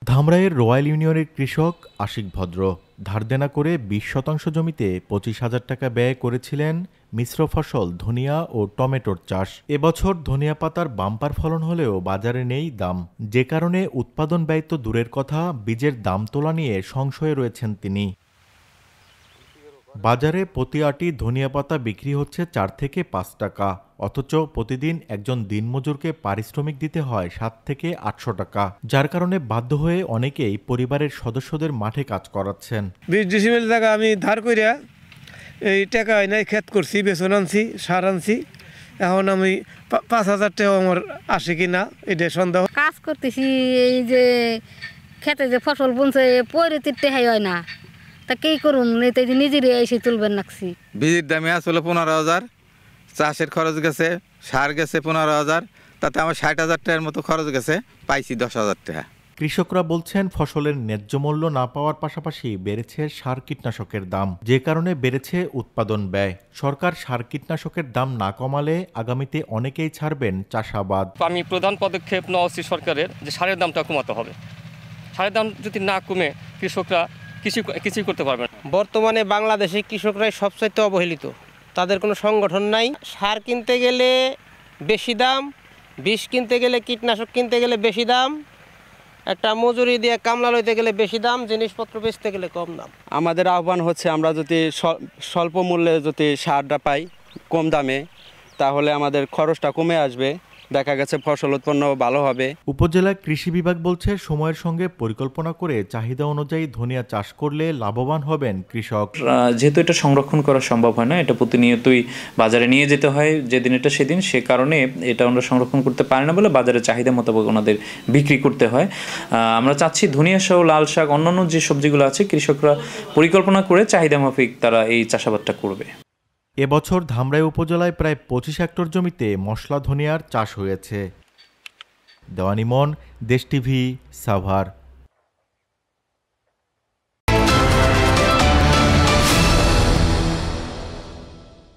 ধামরাইয়ের royal ইউনিয়নের কৃষক আশিক ভদ্র ধার দেনা করে ২০% জমিতে ২৫,০০০ টাকা ব্যয় করেছিলেন মিশ্র ফসল ধনিয়া ও টমেটোর চাষ। এবছর ধনিয়া পাতার বাম্পার ফলন হলেও বাজারে নেই দাম, যে কারণে উৎপাদন ব্যয় তো দূরের কথা, বীজের দাম তোলা নিয়ে সংশয়ে রয়েছেন তিনি। বাজারে প্রতি আঁটি ধনিয়া পাতা বিক্রি হচ্ছে ৪ থেকে ৫ টাকা, অথচ প্রতিদিন একজন দিনমজুরকে পারিশ্রমিক দিতে হয় ৭ থেকে ৮০০ টাকা, যার কারণে বাধ্য হয়ে অনেকেই পরিবারের সদস্যদের মাঠে কাজ করাচ্ছেন। ২০ ডিসিমেল টাকা আমি ধার করিয়া এই টাকা নাই ক্ষেত করছি, বেতন আনছি, সার আনছি। এখন আমি ৫,০০০ টাকা আমার আসে কিনা এটা সন্দেহ। কাজ করতেছি, এই যে খেতে যে ফসল বুনছে পরে তিরতে হয় না, তা কি করুন, নিজেরই এসে তুলবেন নাকছি। বীজের দামে আসলে ১৫,০০০, চাষের খরচ গেছে, সার গেছে ১৫,০০০, তাতে আমার ৬০,০০০ টাকার মতো খরচ গেছে, পাইছি ১০,০০০ টাকা। কৃষকরা বলছেন ফসলের ন্যায্য মূল্য না পাওয়ার পাশাপাশি বেড়েছে সার কীটনাশকের দাম, যে কারণে বেড়েছে উৎপাদন ব্যয়। সরকার সার কীটনাশকের দাম না কমালে আগামীতে অনেকেই ছাড়বেন চাষাবাদ। আমি প্রধান পদক্ষেপ নেওয়া উচিত সরকারের, যে সারের দামটা কমাতে হবে। সারের দাম যদি না কমে কৃষকরা কিছুই করতে পারবে না। বর্তমানে বাংলাদেশে কৃষকরাই সবচাইতে অবহেলিত, তাদের কোনো সংগঠন নাই। সার কিনতে গেলে বেশি দাম, বিষ কিনতে গেলে, কীটনাশক কিনতে গেলে বেশি দাম, একটা মজুরি দিয়ে কামলা লইতে গেলে বেশি দাম, জিনিসপত্র বেচতে গেলে কম দাম। আমাদের আহ্বান হচ্ছে আমরা যদি স্বল্প মূল্যে যদি সারটা পাই কম দামে, তাহলে আমাদের খরচটা কমে আসবে, দেখা গেছে ফসল উৎপন্ন ভালো হবে। উপজেলা কৃষি বিভাগ বলছে সময়ের সঙ্গে পরিকল্পনা করে চাহিদা অনুযায়ী ধনিয়া চাষ করলে লাভবান হবেন কৃষক। যেহেতু এটা সংরক্ষণ করা সম্ভব হয় না, এটা প্রতিনিয়তই বাজারে নিয়ে যেতে হয়, যেদিন এটা সেদিন, সে কারণে এটা আমরা সংরক্ষণ করতে পারি না বলে বাজারে চাহিদা মোতাবেক ওনাদের বিক্রি করতে হয়। আমরা চাচ্ছি ধনিয়া সহ লাল শাক, অন্যান্য যে সবজিগুলো আছে, কৃষকরা পরিকল্পনা করে চাহিদা মাফিক তারা এই চাষাবাদটা করবে। এবছর ধামরাই উপজেলায় প্রায় ২৫ হেক্টর জমিতে মশলা ধনিয়ার চাষ হয়েছে। দেওয়ানিমন, দেশ টিভি, সাভার।